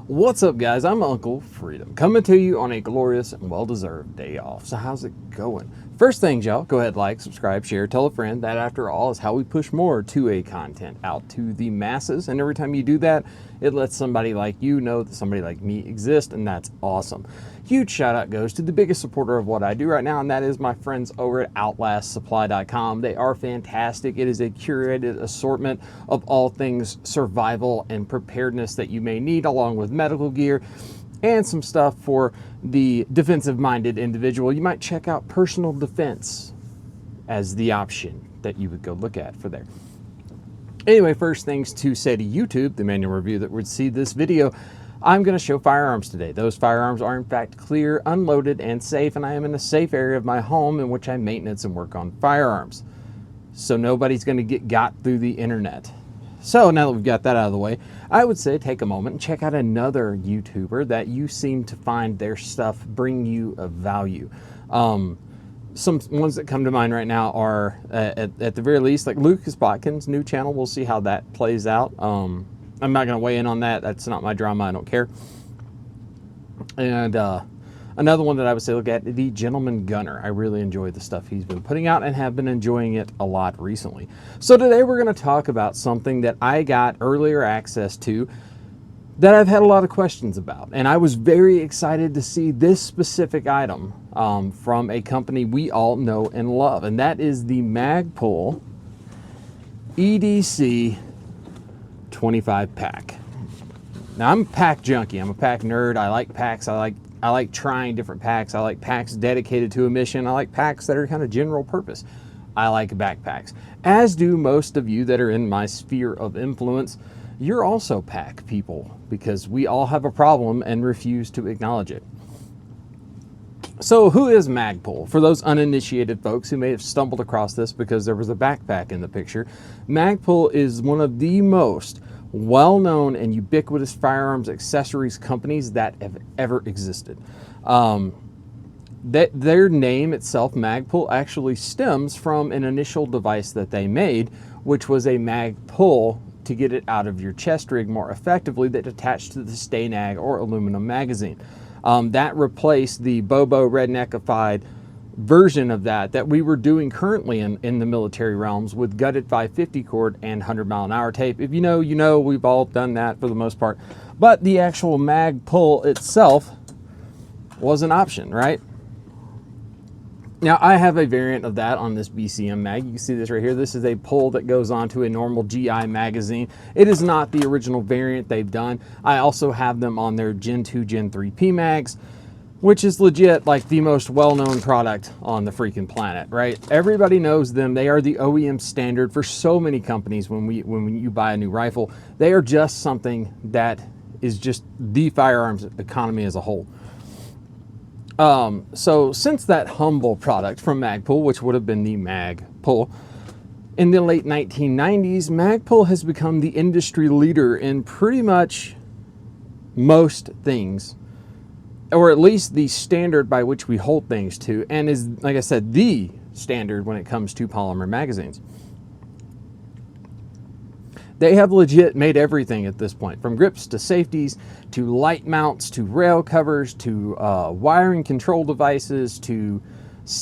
What's up, guys? I'm Uncle Freedom, coming to you on a glorious and well-deserved day off. So how's it going? First things, y'all, go ahead, like, subscribe, share, tell a friend. That, after all, is how we push more 2A content out to the masses. And every time you do that, it lets somebody like you know that somebody like me exists, and that's awesome. Huge shout out goes to the biggest supporter of what I do right now, and that is my friends over at outlastsupply.com. They are fantastic. It is a curated assortment of all things survival and preparedness that you may need, along with medical gear and some stuff for the defensive-minded individual. You might check out personal defense as the option that you would go look at for there. Anyway, first things to say to YouTube, the manual review that would see this video, I'm going to show firearms today. Those firearms are in fact clear, unloaded, and safe, and I am in a safe area of my home in which I maintenance and work on firearms. So nobody's going to get got through the internet. So now that we've got that out of the way, I would say take a moment and check out another YouTuber that you seem to find their stuff bring you a value. Some ones that come to mind right now are, at the very least, like Lucas Botkin's new channel. We'll see how that plays out. I'm not going to weigh in on that. That's not my drama. I don't care. And another one that I would say look at, the Gentleman Gunner. I really enjoy the stuff he's been putting out and have been enjoying it a lot recently. So today we're going to talk about something that I got earlier access to that I've had a lot of questions about. And I was very excited to see this specific item from a company we all know and love. And that is the Magpul EDC25 pack. Now, I'm a pack junkie. I'm a pack nerd. I like packs. I like trying different packs. I like packs dedicated to a mission. I like packs that are kind of general purpose. I like backpacks, as do most of you that are in my sphere of influence. You're also pack people, because we all have a problem and refuse to acknowledge it. So who is Magpul? For those uninitiated folks who may have stumbled across this because there was a backpack in the picture, Magpul is one of the most well-known and ubiquitous firearms accessories companies that have ever existed. Their name itself, Magpul, actually stems from an initial device that they made, which was a mag pull to get it out of your chest rig more effectively, that attached to the Stay-Nag or aluminum magazine. That replaced the Bobo redneckified version of that we were doing currently in the military realms with gutted 550 cord and 100-mile-an-hour tape. If you know, you know. We've all done that for the most part. But the actual mag pull itself was an option, right? Now, I have a variant of that on this BCM mag. You can see this right here. This is a pull that goes onto a normal GI magazine. It is not the original variant they've done. I also have them on their Gen 2, Gen 3 Pmags, which is legit like the most well-known product on the freaking planet, right? Everybody knows them. They are the OEM standard for so many companies. When you buy a new rifle, they are just something that is just the firearms economy as a whole. So since that humble product from Magpul, which would have been the Magpul, in the late 1990s, Magpul has become the industry leader in pretty much most things, or at least the standard by which we hold things to, and is, like I said, the standard when it comes to polymer magazines. They have legit made everything at this point, from grips to safeties, to light mounts, to rail covers, to wiring control devices, to,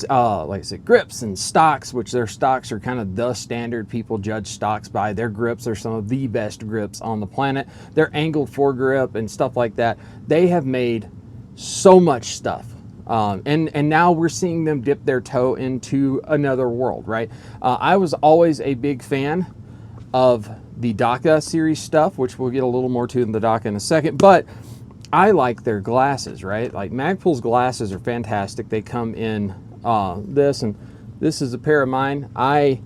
like I said, grips and stocks, which their stocks are kind of the standard. People judge stocks by their grips. Are some of the best grips on the planet. Their angled foregrip and stuff like that. They have made so much stuff. And now we're seeing them dip their toe into another world, right? I was always a big fan of the DACA Series stuff, which we'll get a little more to in the DACA in a second, but I like their glasses, right? Like Magpul's glasses are fantastic. They come in this, and this is a pair of mine. I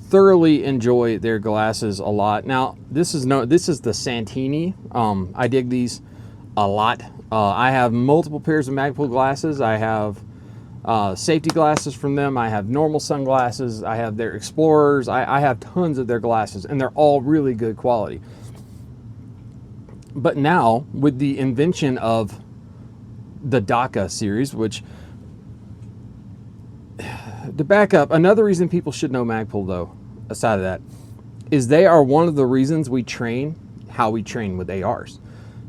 thoroughly enjoy their glasses a lot. Now, this is the Santini. I dig these a lot. I have multiple pairs of Magpul glasses. I have safety glasses from them. I have normal sunglasses. I have their Explorers. I have tons of their glasses, and they're all really good quality. But now, with the invention of the DACA series, which, to back up, another reason people should know Magpul, though, aside of that, is they are one of the reasons we train how we train with ARs.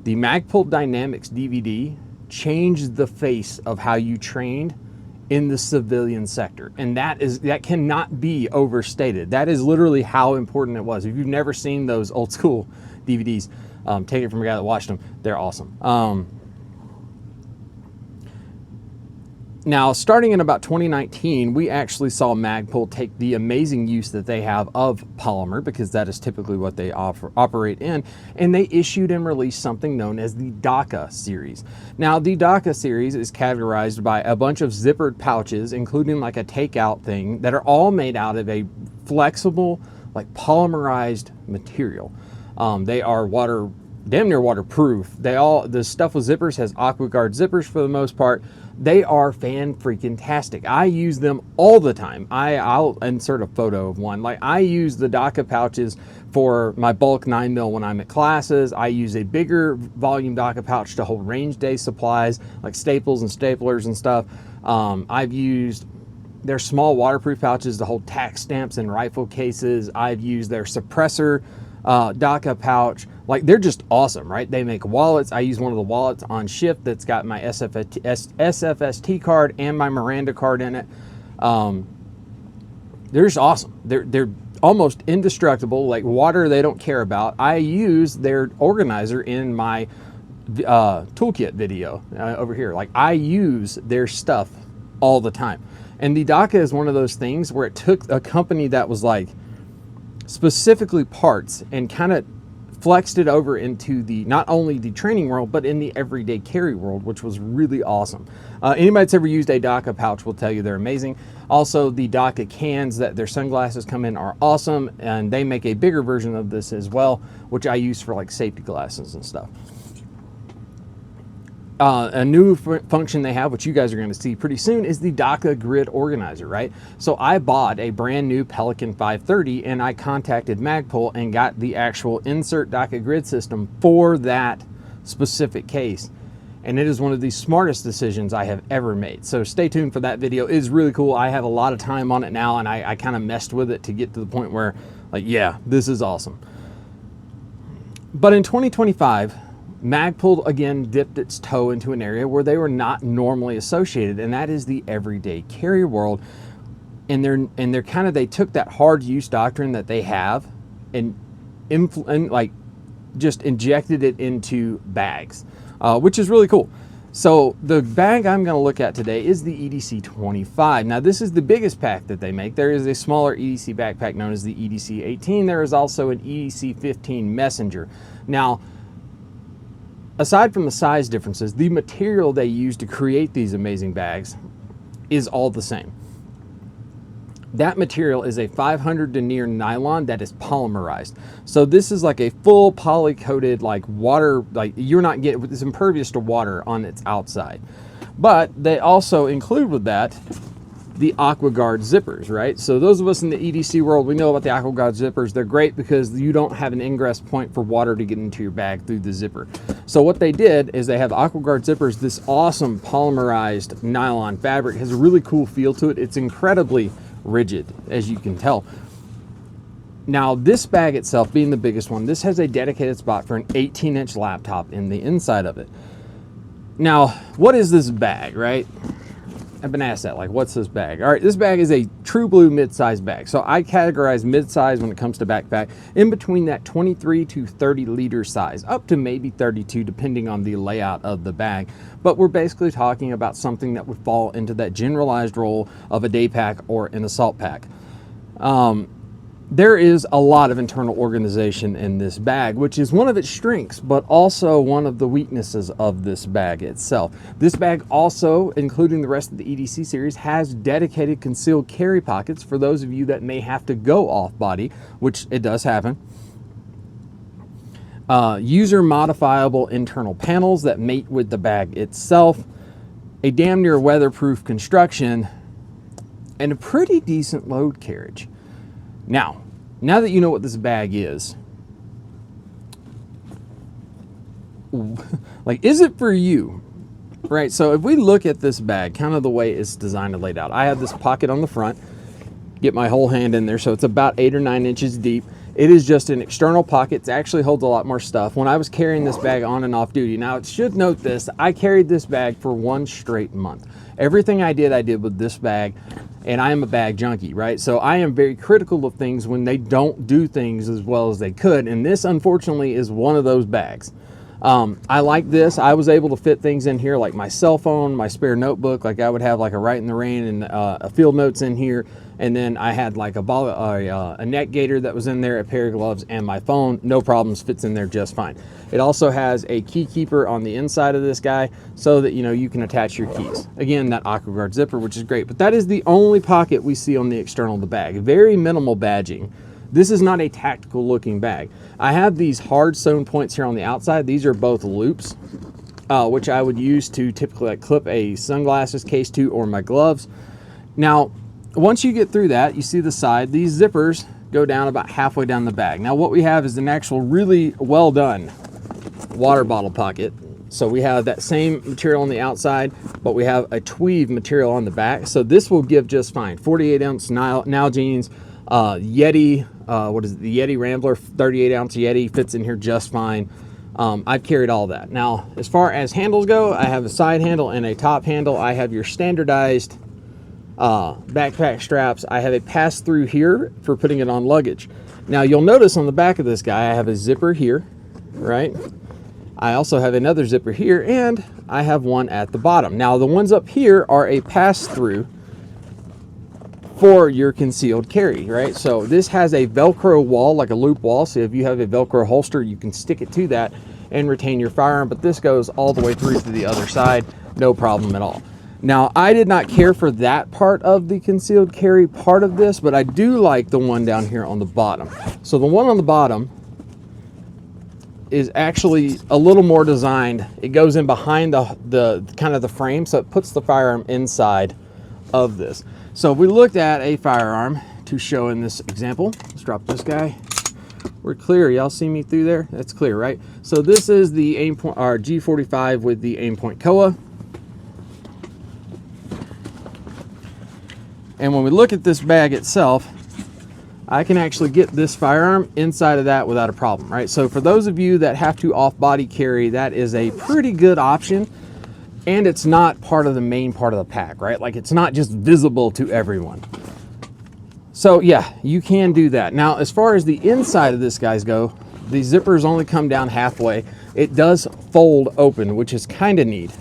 The Magpul Dynamics DVD changed the face of how you trained in the civilian sector, and that cannot be overstated. That is literally how important it was. If you've never seen those old school DVDs, take it from a guy that watched them. They're awesome. Now, starting in about 2019, we actually saw Magpul take the amazing use that they have of polymer, because that is typically what they operate in, and they issued and released something known as the DACA Series. Now, the DACA Series is categorized by a bunch of zippered pouches, including like a takeout thing, that are all made out of a flexible, like polymerized material. They are damn near waterproof. The stuff with zippers has AquaGuard zippers for the most part. They are fan-freaking-tastic. I use them all the time. I'll insert a photo of one. Like, I use the DACA pouches for my bulk 9mm when I'm at classes. I use a bigger volume DACA pouch to hold range day supplies, like staples and staplers and stuff. I've used their small waterproof pouches to hold tax stamps and rifle cases. I've used their suppressor DACA pouch. Like, they're just awesome, right? They make wallets. I use one of the wallets on shift that's got my SFST card and my Miranda card in it. They're just awesome. They're almost indestructible. Like, water they don't care about. I use their organizer in my toolkit video over here. Like, I use their stuff all the time. And the DACA is one of those things where it took a company that was like specifically parts and kind of flexed it over into the not only the training world but in the everyday carry world, which was really awesome. Anybody that's ever used a DACA pouch will tell you they're amazing. Also, the DACA cans that their sunglasses come in are awesome, and they make a bigger version of this as well, which I use for like safety glasses and stuff. A new function they have, which you guys are going to see pretty soon, is the DACA grid organizer, right? So I bought a brand new Pelican 530 and I contacted Magpul and got the actual insert DACA grid system for that specific case. And it is one of the smartest decisions I have ever made. So stay tuned for that video. It is really cool. I have a lot of time on it now, and I kind of messed with it to get to the point where, like, yeah, this is awesome. But in 2025, Magpul again dipped its toe into an area where they were not normally associated, and that is the everyday carry world. And they took that hard use doctrine that they have and like just injected it into bags, which is really cool. So the bag I'm going to look at today is the EDC25. Now, this is the biggest pack that they make. There is a smaller EDC backpack known as the EDC18. There is also an EDC15 Messenger. Now, aside from the size differences, the material they use to create these amazing bags is all the same. That material is a 500 denier nylon that is polymerized. So this is like a full poly-coated, like water, like you're not getting, it's impervious to water on its outside. But they also include with that the AquaGuard zippers, right? So those of us in the EDC world, we know about the AquaGuard zippers. They're great because you don't have an ingress point for water to get into your bag through the zipper. So what they did is they have AquaGuard zippers. This awesome polymerized nylon fabric has a really cool feel to it. It's incredibly rigid, as you can tell. Now, this bag itself being the biggest one, this has a dedicated spot for an 18-inch laptop in the inside of it. Now, what is this bag, right? I've been asked that, like, what's this bag? All right, this bag is a true blue mid-size bag. So I categorize mid-size when it comes to backpack in between that 23 to 30 liter size, up to maybe 32, depending on the layout of the bag. But we're basically talking about something that would fall into that generalized role of a day pack or an assault pack. There is a lot of internal organization in this bag, which is one of its strengths, but also one of the weaknesses of this bag itself. This bag also, including the rest of the EDC series, has dedicated concealed carry pockets for those of you that may have to go off body, which it does happen. User modifiable internal panels that mate with the bag itself, a damn near weatherproof construction, and a pretty decent load carriage. Now that you know what this bag is, like, is it for you? Right, so if we look at this bag, kind of the way it's designed and laid out, I have this pocket on the front, get my whole hand in there, so it's about 8 or 9 inches deep. It is just an external pocket. It actually holds a lot more stuff. When I was carrying this bag on and off duty, now it should note this, I carried this bag for 1 straight month. Everything I did with this bag, and I am a bag junkie, right? So I am very critical of things when they don't do things as well as they could, and this unfortunately is one of those bags. I like this. I was able to fit things in here like my cell phone, my spare notebook, like I would have like a Write in the Rain and a field notes in here. And then I had like a neck gaiter that was in there, a pair of gloves, and my phone. No problems, fits in there just fine. It also has a key keeper on the inside of this guy so that, you know, you can attach your keys. Again, that AquaGuard zipper, which is great, but that is the only pocket we see on the external of the bag. Very minimal badging. This is not a tactical looking bag. I have these hard sewn points here on the outside. These are both loops, which I would use to typically like clip a sunglasses case to or my gloves. Now, once you get through that, you see the side, these zippers go down about halfway down the bag. Now what we have is an actual really well done water bottle pocket. So we have that same material on the outside, but we have a tweed material on the back. So this will give just fine. 48 ounce Nalgene's, Yeti, what is it? The Yeti Rambler, 38 ounce Yeti fits in here just fine. I've carried all that. Now, as far as handles go, I have a side handle and a top handle. I have your standardized backpack straps. I have a pass-through here for putting it on luggage. Now you'll notice on the back of this guy I have a zipper here, right? I also have another zipper here, and I have one at the bottom. Now the ones up here are a pass-through for your concealed carry, right? So this has a Velcro wall, like a loop wall, so if you have a Velcro holster you can stick it to that and retain your firearm, but this goes all the way through to the other side, no problem at all. Now, I did not care for that part of the concealed carry part of this, but I do like the one down here on the bottom. So the one on the bottom is actually a little more designed. It goes in behind the kind of the frame, so it puts the firearm inside of this. So if we looked at a firearm to show in this example, let's drop this guy. We're clear. Y'all see me through there? That's clear, right? So this is the Aimpoint, our G45 with the Aimpoint Koa. And when we look at this bag itself, I can actually get this firearm inside of that without a problem, right? So for those of you that have to off-body carry, that is a pretty good option. And it's not part of the main part of the pack, right? Like it's not just visible to everyone. So yeah, you can do that. Now, as far as the inside of this guys go, the zippers only come down halfway. It does fold open, which is kind of neat.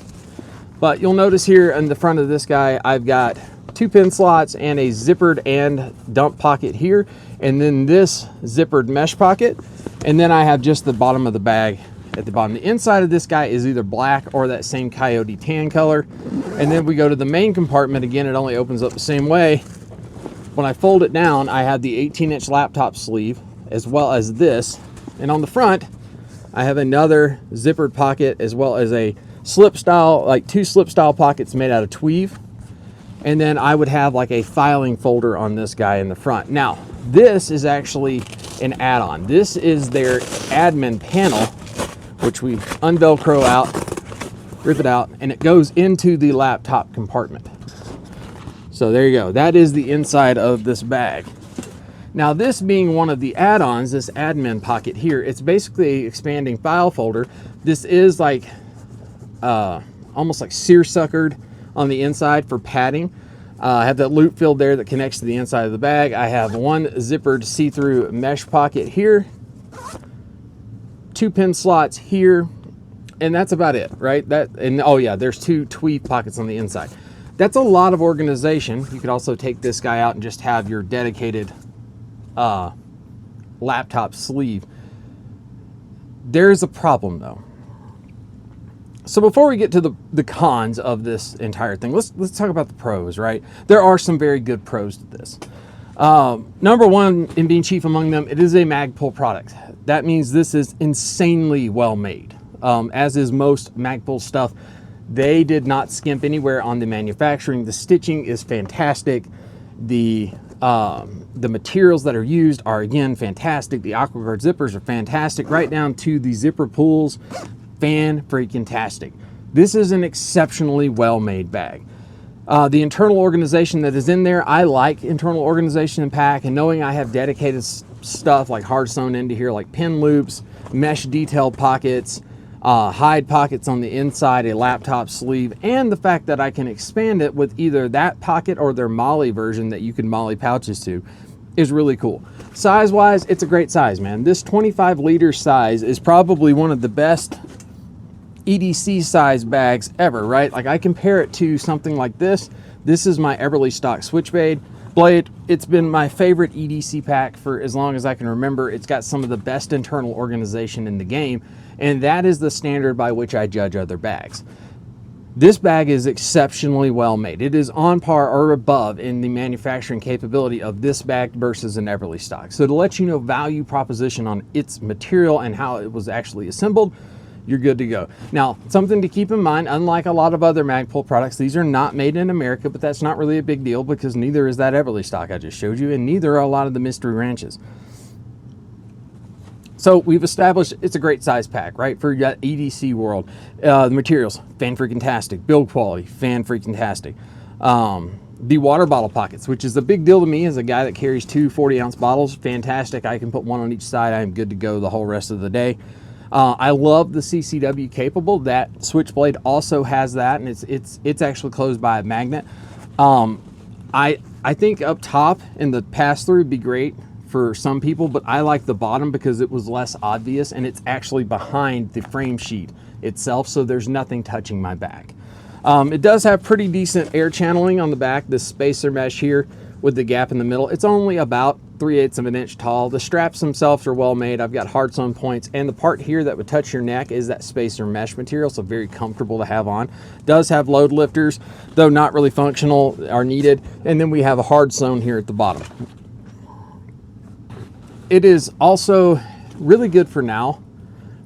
But you'll notice here in the front of this guy, I've got 2 pin slots and a zippered and dump pocket here, and then this zippered mesh pocket, and then I have just the bottom of the bag at the bottom. The inside of this guy is either black or that same coyote tan color. And then we go to the main compartment. Again, it only opens up the same way. When I fold it down, I have the 18-inch laptop sleeve as well as this, and on the front I have another zippered pocket as well as a slip style, like 2 slip style pockets made out of tweed. And then I would have like a filing folder on this guy in the front. Now, this is actually an add-on. This is their admin panel, which we unvelcro out, rip it out, and it goes into the laptop compartment. So there you go. That is the inside of this bag. Now, this being one of the add-ons, this admin pocket here, it's basically an expanding file folder. This is like almost like seersuckered on the inside for padding. I have that loop filled there that connects to the inside of the bag. I have one zippered see-through mesh pocket here, 2 pin slots here, and that's about it, right? And oh yeah, there's 2 tweed pockets on the inside. That's a lot of organization. You could also take this guy out and just have your dedicated laptop sleeve. There's a problem though. So before we get to the cons of this entire thing, let's talk about the pros, right? There are some very good pros to this. Number one, in being chief among them, it is a Magpul product. That means this is insanely well made, as is most Magpul stuff. They did not skimp anywhere on the manufacturing. The stitching is fantastic. The materials that are used are, again, fantastic. The AquaGuard zippers are fantastic, right down to the zipper pulls. Fan-freaking-tastic. This is an exceptionally well-made bag. The internal organization that is in there, I like internal organization and pack, and knowing I have dedicated stuff like hard sewn into here, like pin loops, mesh detail pockets, hide pockets on the inside, a laptop sleeve, and the fact that I can expand it with either that pocket or their Molly version that you can Molly pouches to is really cool. Size wise, it's a great size, man. This 25 liter size is probably one of the best EDC size bags ever, right? Like, I compare it to something like this. This is my Everly stock switchblade blade. It's been my favorite EDC pack for as long as I can remember. It's got some of the best internal organization in the game, and that is the standard by which I judge other bags. This bag is exceptionally well made. It is on par or above in the manufacturing capability of this bag versus an Everly stock. So to let you know value proposition on its material and how it was actually assembled, you're good to go. Now, something to keep in mind, unlike a lot of other Magpul products, these are not made in America, but that's not really a big deal because neither is that Everly stock I just showed you, and neither are a lot of the mystery ranches. So we've established it's a great size pack, right? For your EDC world. The materials, fan-freaking-tastic. Build quality, fan-freaking-tastic. The water bottle pockets, which is a big deal to me as a guy that carries two 40-ounce bottles. Fantastic. I can put one on each side. I am good to go the whole rest of the day. I love the CCW capable. That switchblade also has that, and it's actually closed by a magnet. I think up top in the pass-through would be great for some people, but I like the bottom because it was less obvious, and it's actually behind the frame sheet itself, so there's nothing touching my back. It does have pretty decent air channeling on the back, this spacer mesh here with the gap in the middle. It's only about 3/8 of an inch tall. The straps themselves are well made. I've got hard sewn points, and the part here that would touch your neck is that spacer mesh material, so very comfortable to have on. Does have load lifters, though not really functional, are needed. And then we have a hard sewn here at the bottom. It is also really good for now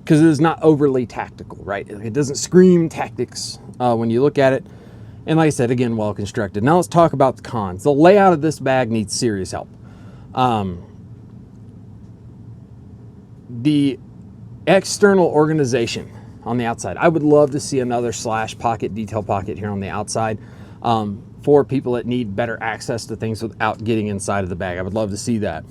because it is not overly tactical, right? It doesn't scream tactics when you look at it. And like I said, again, well constructed. Now let's talk about the cons. The layout of this bag needs serious help. The external organization on the outside. I would love to see another slash pocket, detail pocket here on the outside for people that need better access to things without getting inside of the bag. I would love to see that.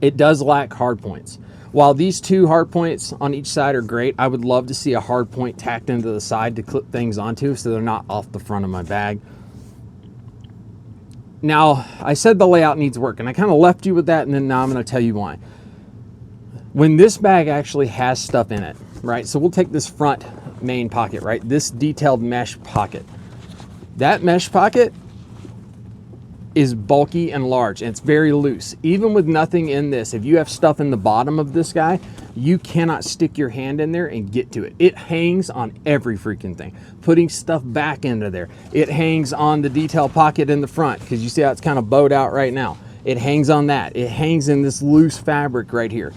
It does lack hard points. While these two hard points on each side are great, I would love to see a hard point tacked into the side to clip things onto so they're not off the front of my bag. Now, I said the layout needs work, and I kind of left you with that, and then now I'm going to tell you why. When this bag actually has stuff in it, right? So we'll take this front main pocket, right? This detailed mesh pocket. That mesh pocket is bulky and large, and it's very loose. Even with nothing in this, if you have stuff in the bottom of this guy, you cannot stick your hand in there and get to it. It hangs on every freaking thing. Putting stuff back into there. It hangs on the detail pocket in the front, because you see how it's kind of bowed out right now. It hangs on that. It hangs in this loose fabric right here.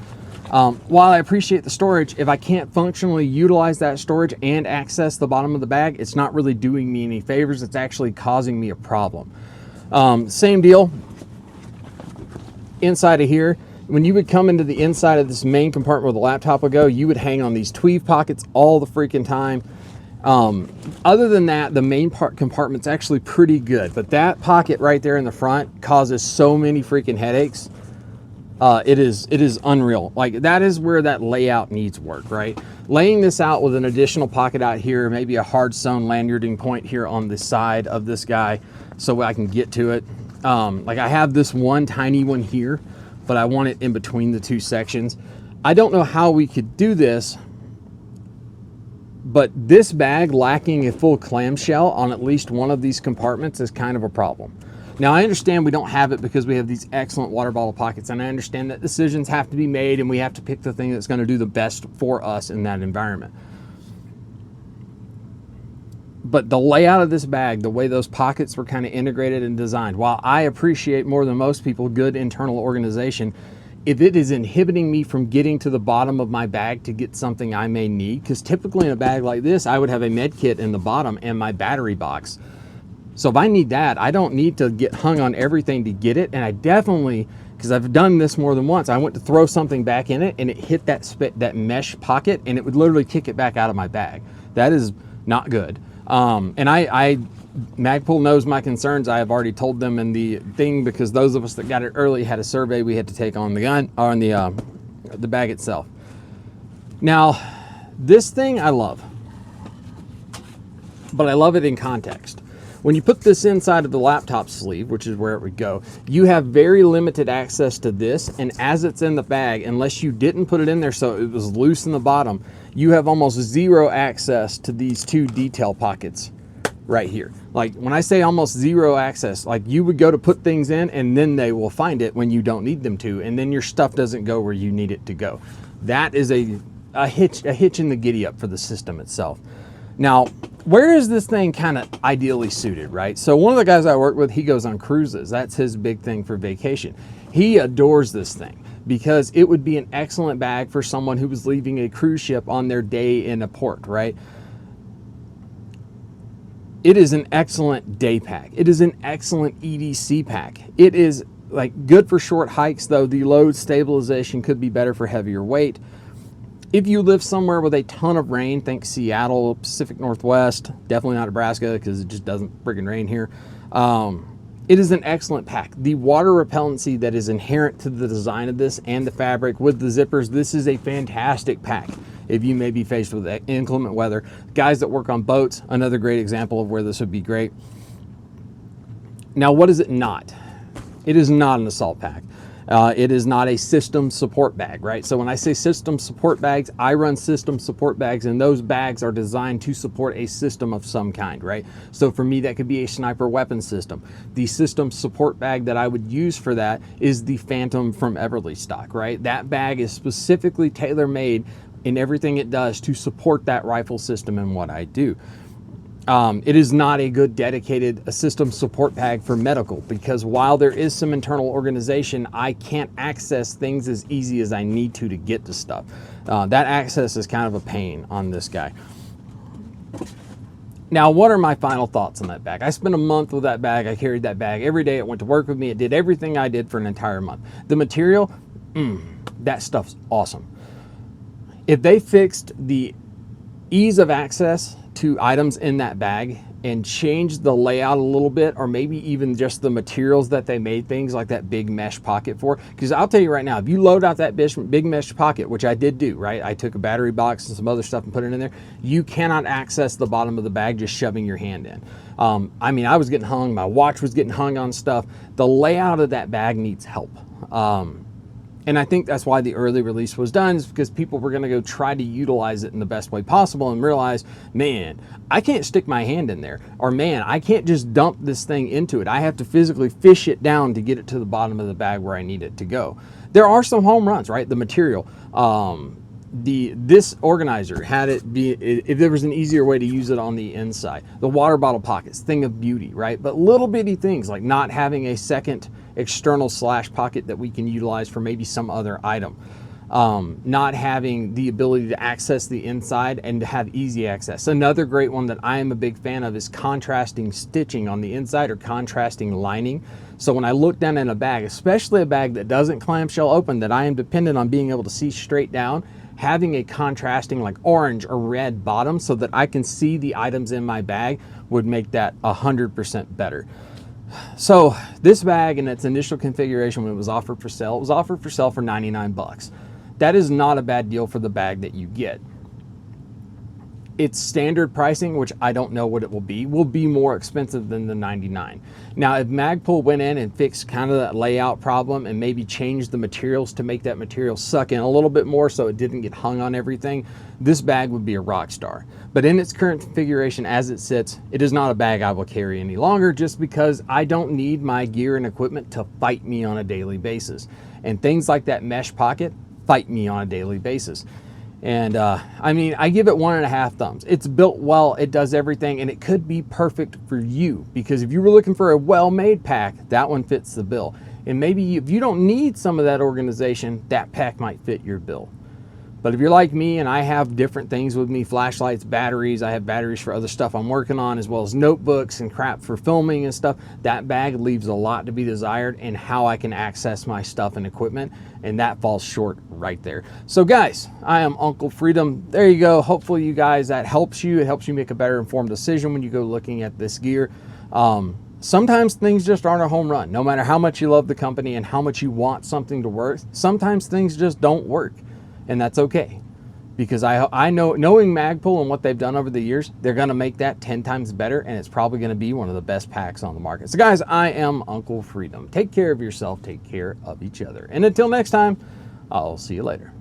While I appreciate the storage, if I can't functionally utilize that storage and access the bottom of the bag, it's not really doing me any favors. It's actually causing me a problem. Same deal inside of here. When you would come into the inside of this main compartment where the laptop would go, you would hang on these tweave pockets all the freaking time. Other than that, the main compartment's actually pretty good, but that pocket right there in the front causes so many freaking headaches. It is unreal. Like, that is where that layout needs work, right? Laying this out with an additional pocket out here, maybe a hard sewn lanyarding point here on the side of this guy so I can get to it. Like, I have this one tiny one here, but I want it in between the two sections. I don't know how we could do this, but this bag lacking a full clamshell on at least one of these compartments is kind of a problem. Now, I understand we don't have it because we have these excellent water bottle pockets, and I understand that decisions have to be made and we have to pick the thing that's going to do the best for us in that environment. But the layout of this bag, the way those pockets were kind of integrated and designed, while I appreciate more than most people good internal organization, if it is inhibiting me from getting to the bottom of my bag to get something I may need, because typically in a bag like this, I would have a med kit in the bottom and my battery box. So if I need that, I don't need to get hung on everything to get it. And I definitely, because I've done this more than once, I went to throw something back in it and it hit that mesh pocket and it would literally kick it back out of my bag. That is not good. And I Magpul knows my concerns. I have already told them in the thing, because those of us that got it early had a survey we had to take on the gun, or on the bag itself. Now, this thing I love, but I love it in context. When you put this inside of the laptop sleeve, which is where it would go, you have very limited access to this, and as it's in the bag, unless you didn't put it in there so it was loose in the bottom, you have almost zero access to these two detail pockets right here. Like when I say almost zero access, like you would go to put things in and then they will find it when you don't need them to, and then your stuff doesn't go where you need it to go. That is a hitch in the giddy up for the system itself. Now, where is this thing kind of ideally suited, right? So one of the guys I work with, he goes on cruises. That's his big thing for vacation. He adores this thing because it would be an excellent bag for someone who was leaving a cruise ship on their day in a port, right? It is an excellent day pack. It is an excellent EDC pack. It is like good for short hikes, though the load stabilization could be better for heavier weight. If you live somewhere with a ton of rain, think Seattle, Pacific Northwest, definitely not Nebraska because it just doesn't friggin' rain here. It is an excellent pack. The water repellency that is inherent to the design of this and the fabric with the zippers, this is a fantastic pack. If you may be faced with inclement weather, guys that work on boats, another great example of where this would be great. Now, what is it not? It is not an assault pack. It is not a system support bag, right? So when I say system support bags, I run system support bags, and those bags are designed to support a system of some kind, right? So for me, that could be a sniper weapon system. The system support bag that I would use for that is the Phantom from Everly stock, right? That bag is specifically tailor-made in everything it does to support that rifle system and what I do. It is not a good dedicated system support bag for medical, because while there is some internal organization, I can't access things as easy as I need to get to stuff. That access is kind of a pain on this guy. Now, what are my final thoughts on that bag? I spent a month with that bag. I carried that bag every day. It went to work with me. It did everything I did for an entire month. The material, that stuff's awesome. If they fixed the ease of access to items in that bag and changed the layout a little bit, or maybe even just the materials that they made things like that big mesh pocket for, because I'll tell you right now, if you load out that big mesh pocket, which I did do, right? I took a battery box and some other stuff and put it in there. You cannot access the bottom of the bag just shoving your hand in. I mean, I was getting hung, my watch was getting hung on stuff. The layout of that bag needs help. And I think that's why the early release was done, is because people were going to go try to utilize it in the best way possible and realize, man, I can't stick my hand in there, or man, I can't just dump this thing into it. I have to physically fish it down to get it to the bottom of the bag where I need it to go. There are some home runs, right? The material, this organizer had it be, if there was an easier way to use it on the inside. The water bottle pockets, thing of beauty, right? But little bitty things like not having a second external slash pocket that we can utilize for maybe some other item. Not having the ability to access the inside and to have easy access. Another great one that I am a big fan of is contrasting stitching on the inside, or contrasting lining. So when I look down in a bag, especially a bag that doesn't clamshell open, that I am dependent on being able to see straight down, having a contrasting like orange or red bottom so that I can see the items in my bag would make that 100% better. So this bag in its initial configuration, when it was offered for sale, it was offered for sale for 99 bucks. That is not a bad deal for the bag that you get. Its standard pricing, which I don't know what it will be more expensive than the 99. Now, if Magpul went in and fixed kind of that layout problem and maybe changed the materials to make that material suck in a little bit more so it didn't get hung on everything, this bag would be a rock star. But in its current configuration as it sits, it is not a bag I will carry any longer, just because I don't need my gear and equipment to fight me on a daily basis. And things like that mesh pocket fight me on a daily basis. And I mean, I give it 1.5 thumbs. It's built well, it does everything, and it could be perfect for you, because if you were looking for a well-made pack, that one fits the bill. And maybe if you don't need some of that organization, that pack might fit your bill. But if you're like me and I have different things with me, flashlights, batteries, I have batteries for other stuff I'm working on, as well as notebooks and crap for filming and stuff, that bag leaves a lot to be desired in how I can access my stuff and equipment, and that falls short right there. So guys, I am Uncle Freedom. There you go. Hopefully you guys, that helps you. It helps you make a better informed decision when you go looking at this gear. Sometimes things just aren't a home run. No matter how much you love the company and how much you want something to work, sometimes things just don't work. And that's okay, because I know, knowing Magpul and what they've done over the years, they're going to make that 10 times better, and it's probably going to be one of the best packs on the market. So guys, I am Uncle Freedom. Take care of yourself, take care of each other, and until next time, I'll see you later.